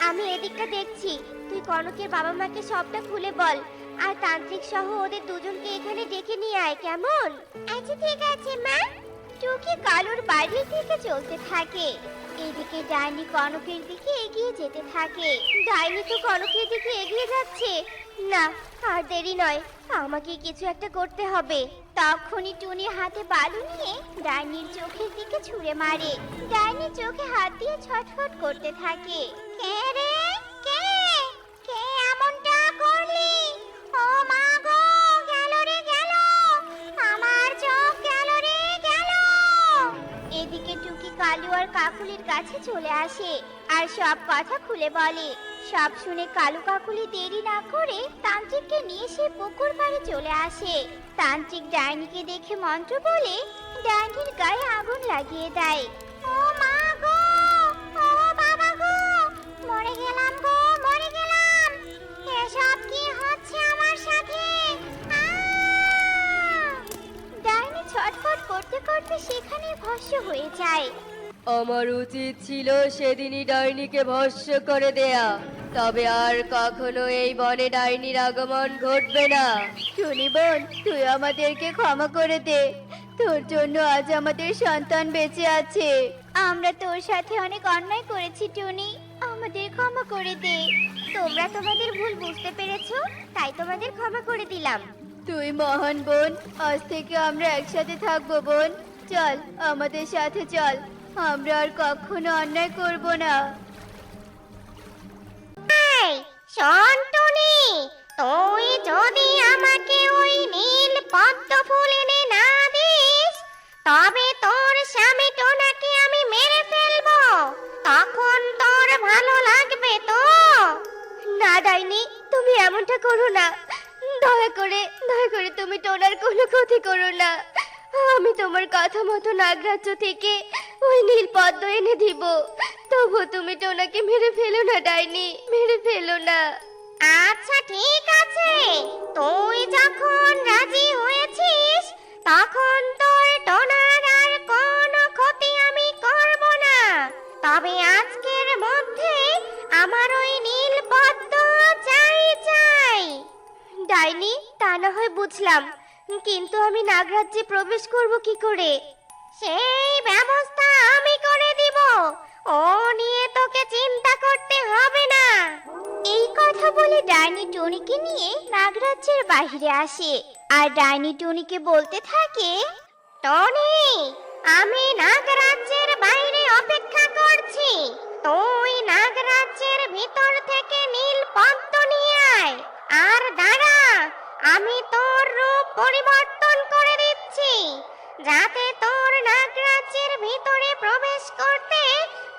আমি এদিকটা দেখছি, তুই কনকের বাবা মাকে সবটা খুলে বল, আর তান্ত্রিক সহ ওদের দুজনকে এখানে ডেকে নিয়ে আয়, কেমন? আচ্ছা ঠিক আছে মা। টুকি কালুর বাড়ির দিকে চলতে থাকে। এদিকে ডাইনি কনকের দিকে এগিয়ে যেতে থাকে। ডাইনি তো কনকের দিকে এগিয়ে যাচ্ছে। না, আর দেরি নয়, আমাকে কিছু একটা করতে হবে। তখনই টুনি হাতে বালু নিয়ে ডাইনির চোখের দিকে ছুঁড়ে মারে। ডাইনি চোখে হাত দিয়ে ছটফট করতে থাকে। কে রে? কে? কে এমনটা করলি? ও মা গো, গেল রে গেল, আমার চোখ গেল রে গেল। এদিকে টুকি কালু আর কাকুলির কাছে চলে আসে আর সব কথা খুলে বলে। সব শুনে কালু কাকুলি দেরি না করে তান্ত্রিককে নিয়ে সে পুকুর পাড়ে চলে আসে। তান্ত্রিক ডাইনিকে দেখে মন্ত্র বলে ডাইনির গায়ে আগুন লাগিয়ে দেয়। ও মা গো, ও বাবা গো, মরে গেলাম গো, মরে গেলাম। এসব কি হচ্ছে আমার সাথে? ডাইনি ছটফট করতে করতে সেখানে ভস্ম হয়ে যায়। আমার উচিত ছিল সেদিনই ডাইনিকে ভস্ম করে দেয়া, তবে আর কখনো এই বনে ডাইনির আগমন ঘটবে না। টুনি বোন, তুই আমাদেরকে ক্ষমা করে দে, তোর জন্য আজ আমাদের সন্তান বেঁচে আছে। আমরা তোর সাথে অনেক অন্যায় করেছি টুনি, আমাদের ক্ষমা করে দে। তোমরা তোমাদের ভুল বুঝতে পেরেছো, তাই তোমাদের ক্ষমা করে দিলাম। তুই মহান বোন, আজ থেকে আমরা একসাথে থাকবো বোন। চল আমাদের সাথে চল, আমরা আর কখনো অন্যায় করব না। এই শোন টুনি, তুই যদি আমাকে ওই নীল পদ্ম ফুল এনে না দিস, তবে তোর স্বামী টোনাকে আমি মেরে ফেলবো। তখন তোর ভালো লাগবে তো? না ডাইনি, তুমি এমনটা করো না, দয়া করে তুমি টোনার কোনো ক্ষতি করো না। আমি তোমার কথা মতো নাগরাজ্য থেকে ওই নীল পদ্ম এনে দিব, তবু তুমি টোনাকে মেরে ফেলো না ডাইনি, মেরে ফেলো না। আচ্ছা ঠিক আছে, তুই যখন রাজি হয়েছিস তখন তোর টোনার আর কোনো ক্ষতি আমি করব না। তবে আজকের মধ্যে আমার ওই নীল পদ্ম চাই চাই। ডাইনি, তা না হয় বুঝলাম, কিন্তু আমি নাগরাজ্যে প্রবেশ করব কি করে? সেই ব্যবস্থা আমি করে দিব, ও নিয়ে তোকে চিন্তা করতে হবে না। এই কথা বলে ডাইনি টুনিকে নিয়ে নাগরাজ্যের বাইরে আসে আর ডাইনি টুনিকে বলতে থাকে, টনি, আমি নাগরাজ্যের বাইরে অপেক্ষা করছি, তুই নাগরাজ্যের ভিতর থেকে নীল পদ্ম নিয়ে আয়। আর দাঁড়া, আমি তোর রূপ পরিবর্তন করে দিচ্ছি, যাতে তোর নাগরাজ্যের ভিতরে প্রবেশ করতে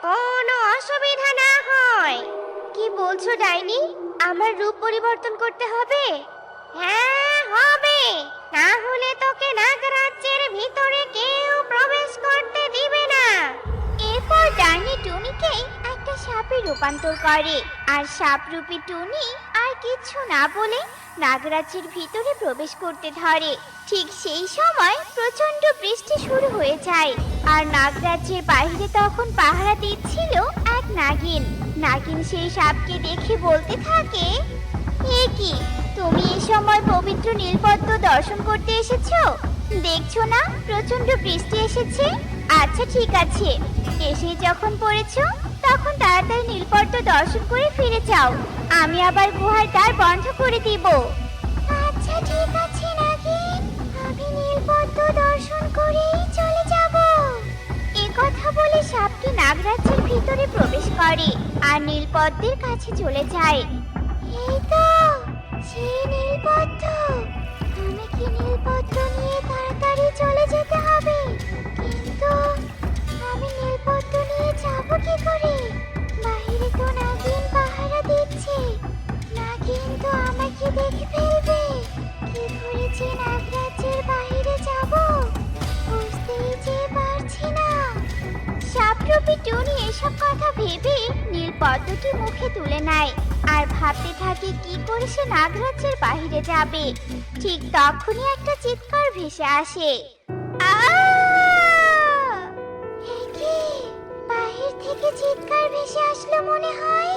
কোনো অসুবিধা না হয়। কি বলছো ডাইনি, আমার রূপ পরিবর্তন করতে হবে? হ্যাঁ হবে, না হলে তোকে নাগরাজ্যের ভিতরে কেউ প্রবেশ করতে দিবে না। এরপর ডাইনি টুনিকে একটা সাপে রূপান্তর করে আর সাপরূপী টুনি আর কিছু না বলে নাগরাজ্যের ভিতরে প্রবেশ করতে ধরে। ঠিক সেই সময় প্রচন্ড বৃষ্টি শুরু হয়ে যায় আর নাগরাজ্যের বাইরে তখন পাহারা দিচ্ছিল এক নাগিন। নাগিন সেই সাপকে দেখে বলতে থাকে, এ কি, তুমি এই সময় পবিত্র নীলপদ্ম দর্শন করতে এসেছো? দেখছো না প্রচন্ড বৃষ্টি এসেছে? আচ্ছা ঠিক আছে, এসে যখন পড়েছো তখন তাড়াতাড়ি নীলপদ্ম দর্শন করে ফিরে যাও, আমি আবার গুহার দ্বার বন্ধ করে দিব। আচ্ছা ঠিক আছে নাগিন, আমি নীলপদ্ম দর্শন করেই চলে যাব। এই কথা বলে সাপটি নাগরাজ্যের ভিতরে প্রবেশ করে আর নীলপদ্মের কাছে চলে যায়। এই তো সেই নীলপদ্ম, আমাকে নীলপদ্ম নিয়ে তাড়াতাড়ি চলে যেতে হবে। কিন্তু আমি নীলপদ্ম নিয়ে যাব কি করে? বাইরে তো নাগিন পাহারা দিচ্ছে, নাগিন তো আমাকে দেখে ফেলবে। কি করে যে নাগরাজ্যের বাইরে যাব বুঝতেই যে পারছি না। সাপরূপী টুনি এসব কথা ভেবে নীল পদ্মটি মুখে তুলে নেয় আর ভাবতে থাকে কি করে সে নাগরাজ্যের বাইরে যাবে। ঠিক তখনই একটা চিৎকার ভেসে আসে। এ কি? বাহির থেকে চিৎকার ভেসে আসলো মনে হয়।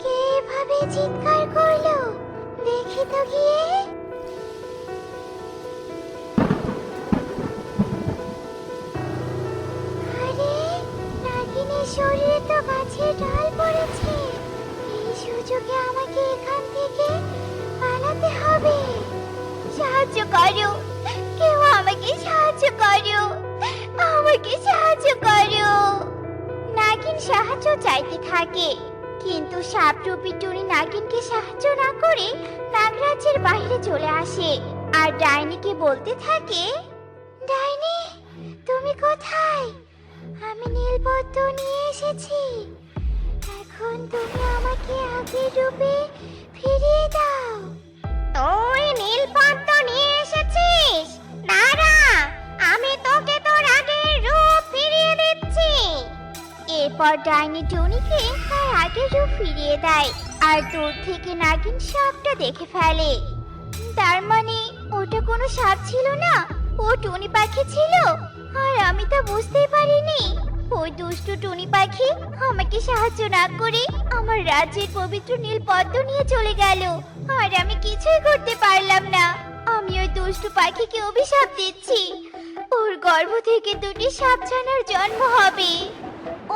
কে এভাবে চিৎকার করলো? দেখি তো গিয়ে। আরে, নাগিনের শরীরে তো গাছের ডাল পড়েছে। এই সুযোগে আমাকে এখান থেকে পালাতে হবে। সাহায্য করো, কেউ আমাকে সাহায্য করো, আমাকে সাহায্য করো। নাগিন সাহায্য চাইতে থাকে, কিন্তু সাপ টুপি টুনি নাগিনকে সাহায্য না করে নাগরাজ্যের বাইরে চলে আসে আর ডাইনিকে বলতে থাকে, ডাইনি তুমি কোথায়? আমি নীলপদ্ম নিয়ে এসেছি। এখন তুমি আমাকে আগের রূপে ফিরিয়ে দাও। তুই নীলপদ্ম নিয়ে এসেছিস? দাঁড়া, আমি তোকে তোর আগের রূপ ফিরিয়ে দিচ্ছি। এরপর ডাইনি টুনিকে তার আগের রূপ ফিরিয়ে দেয় আর দূর থেকে নাগিন সাপটা দেখে ফেলে। তার মানে ওটা কোনো সাপ ছিল না, ও টুনি পাখি ছিল। আর আমি তা বুঝতেই পারিনি। ওই দুষ্টু টুনি পাখি আমাকে সাহায্য না করে আমার রাজ্যের পবিত্র নীল পদ্ম নিয়ে চলে গেল, আর আমি কিছুই করতে পারলাম না। আমি ওই দুষ্টু পাখিকে অভিশাপ দিচ্ছি, ওর গর্ভ থেকে দুটি সাপছানার জন্ম হবে।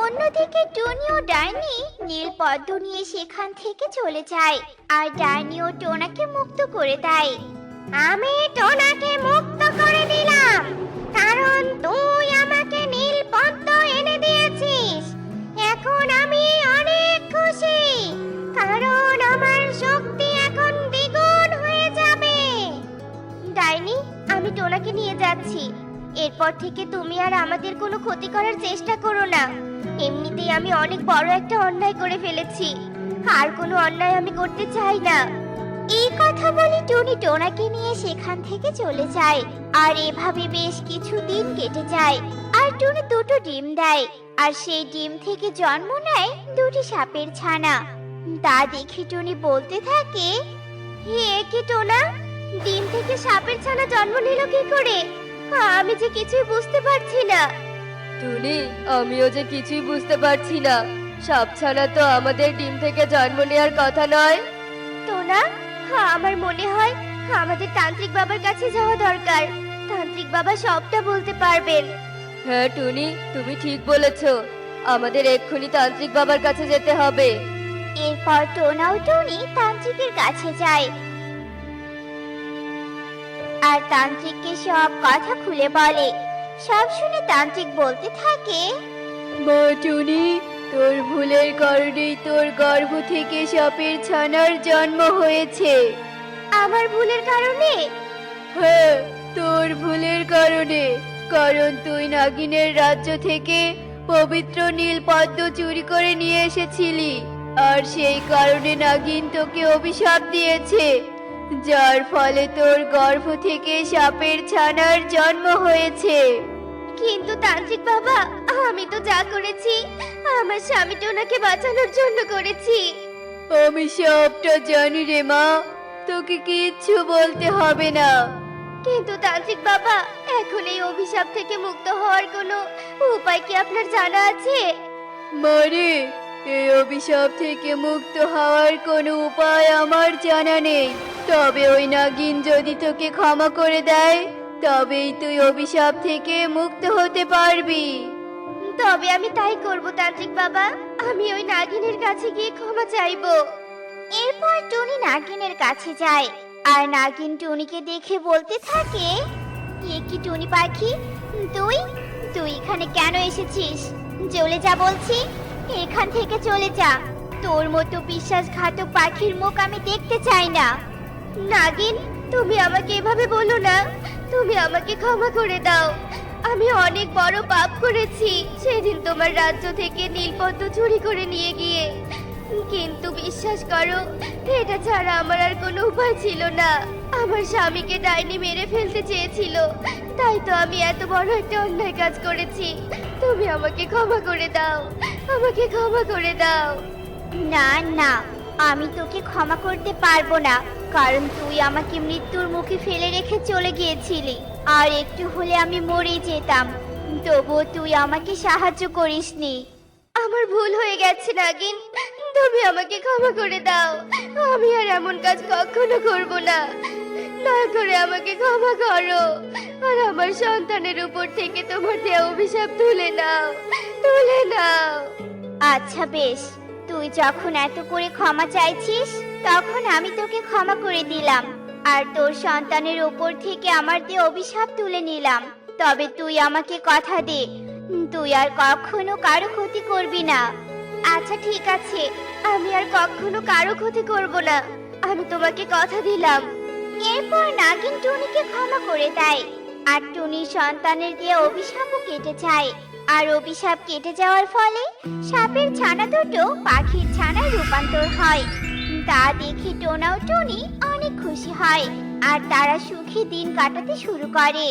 অন্যদিকে টুনি ও ডাইনি নীল পদ্ম নিয়ে সেখান থেকে চলে যায় আর ডাইনি ও টোনাকে মুক্ত করে দেয়। আমি টোনাকে মুক্ত করে দিলাম, কারণ তুই আমাকে নীল পদ্ম এনে দিয়েছিস। এখন আমি অনেক খুশি, কারণ আমার শক্তি এখন দ্বিগুণ হয়ে যাবে। ডাইনি, আমি টোনাকে নিয়ে যাচ্ছি। এরপর থেকে তুমি আর আমাদের কোনো ক্ষতি করার চেষ্টা করো না। এমনিতেই আমি অনেক বড় একটা অন্যায় করে ফেলেছি, আর কোনো অন্যায় আমি করতে চাই না। এই কথা বলে টুনি টোনাকে নিয়ে সেখান থেকে চলে যায়। আর এভাবে বেশ কিছুদিন কেটে যায় আর টুনি দুটো ডিম দেয়, আর সেই ডিম থেকে জন্ম নেয় দুটি সাপের ছানা। তা দেখে টুনি বলতে থাকে, হে কি টোনা, ডিম থেকে সাপের ছানা জন্ম নিল কি করে? আমি যে কিছুই বুঝতে পারছি না। টুনি, আমিও যে কিছুই বুঝতে পারছি না। সাপ ছানা তো আমাদের ডিম থেকে জন্ম নেওয়ার কথা নয়। টোনা, আমার মনে হয় আমাদের তান্ত্রিক বাবার কাছে যাওয়া দরকার। তান্ত্রিক বাবা সবটা বলতে পারবেন। হ্যাঁ টুনি, তুমি ঠিক বলেছ। আমাদের এক্ষুনি তান্ত্রিক বাবার কাছে যেতে হবে। এরপর টোনা ও টুনি তান্ত্রিকের কাছে যায় আর তান্ত্রিককে সব কথা খুলে বলে। সব শুনে তান্ত্রিক বলতে থাকে, মা টুনি, তোর ভুলের কারণেই তোর গর্ভ থেকে সাপের ছানার জন্ম হয়েছে। আমার ভুলের কারণে? হ্যাঁ, তোর ভুলের কারণে। কারণ তুই নাগিনের রাজ্য থেকে পবিত্র নীল পদ্ম চুরি করে নিয়ে এসেছিলি, আর সেই কারণে নাগিন তোকে অভিশাপ দিয়েছে, যার ফলে তোর গর্ভ থেকে সাপের ছানার জন্ম হয়েছে। কিন্তু তান্ত্রিক বাবা, আমি তো যা করেছি আমার স্বামী টোনাকে বাঁচানোর জন্য করেছি। আমি সবটা জানি রে মা, তোকে কিচ্ছু বলতে হবে না। কিন্তু তান্ত্রিক বাবা, এখন এই অভিশাপ থেকে মুক্ত হওয়ার কোনো উপায় কি আপনার জানা আছে? মারে, এই অভিশাপ থেকে মুক্ত হওয়ার কোনো উপায় আমার জানা নেই। তবে ওই নাগিন যদি তোকে ক্ষমা করে দেয়, তবেই তুই অভিশাপ থেকে মুক্ত হতে পারবি। তবে আমি তাই করব তান্ত্রিক বাবা, আমি ওই নাগিনের কাছে গিয়ে ক্ষমা চাইবো। এরপর টুনি নাগিনের কাছে যায় আর নাগিন টুনিকে দেখে বলতে থাকে, এ কি টুনি পাখি, তুই তুই এখানে কেন এসেছিস? চলে যা বলছি, এখান থেকে চলে যা। তোর মতো বিশ্বাসঘাতক পাখির মুখ আমি দেখতে চাই না। নাগিন, তুমি আমাকে এভাবে বলো না, তুমি আমাকে ক্ষমা করে দাও। আমি অনেক বড় পাপ করেছি সেদিন তোমার রাজ্য থেকে নীলপদ্ম চুরি করে নিয়ে গিয়ে। কিন্তু বিশ্বাস করো, এটা ছাড়া আমার আর কোনো উপায় ছিল না। আমার স্বামীকে ডাইনি মেরে ফেলতে চেয়েছিল, তাই তো আমি এত বড় একটা অন্যায় কাজ করেছি। তুমি আমাকে ক্ষমা করে দাও, আমাকে ক্ষমা করে দাও। না না, আমি তোকে ক্ষমা করতে পারবো না, কারণ তুই আমাকে মৃত্যুর মুখে ফেলে রেখে চলে গিয়েছিলি। আর একটু হলে আমি মরে যেতাম, তবুও তুই আমাকে সাহায্য করিসনি। আমার ভুল হয়ে গেছে নাগিন, তুমি আমাকে ক্ষমা করে দাও। আমি আর এমন কাজ কখনো করব না। দয়া করে আমাকে ক্ষমা করো, আর আমার সন্তানের উপর থেকে তোমার দেওয়া অভিশাপ তুলে নাও, তুলে নাও। আচ্ছা বেশ, তুই যখন এত করে ক্ষমা চাইছিস, তখন আমি তোকে ক্ষমা করে দিলাম, আর তোর সন্তানের উপর থেকে আমার দিয়ে অভিশাপ তুলে নিলাম। তবে তুই আমাকে কথা দে, তুই আর কখনো কারো ক্ষতি করবি না। আচ্ছা ঠিক আছে, আমি আর কখনো কারো ক্ষতি করব না, আমি তোমাকে কথা দিলাম। এরপর নাগিন টুনিকে ক্ষমা করে দেয়, আর টুনির সন্তানের দিয়ে অভিশাপও কেটে যায়। আর অভিশাপ কেটে যাওয়ার ফলে সাপের ছানা দুটো পাখির ছানায় রূপান্তর হয়। তা দেখে টোনা ও টুনি অনেক খুশি হয়, আর তারা সুখী দিন কাটাতে শুরু করে।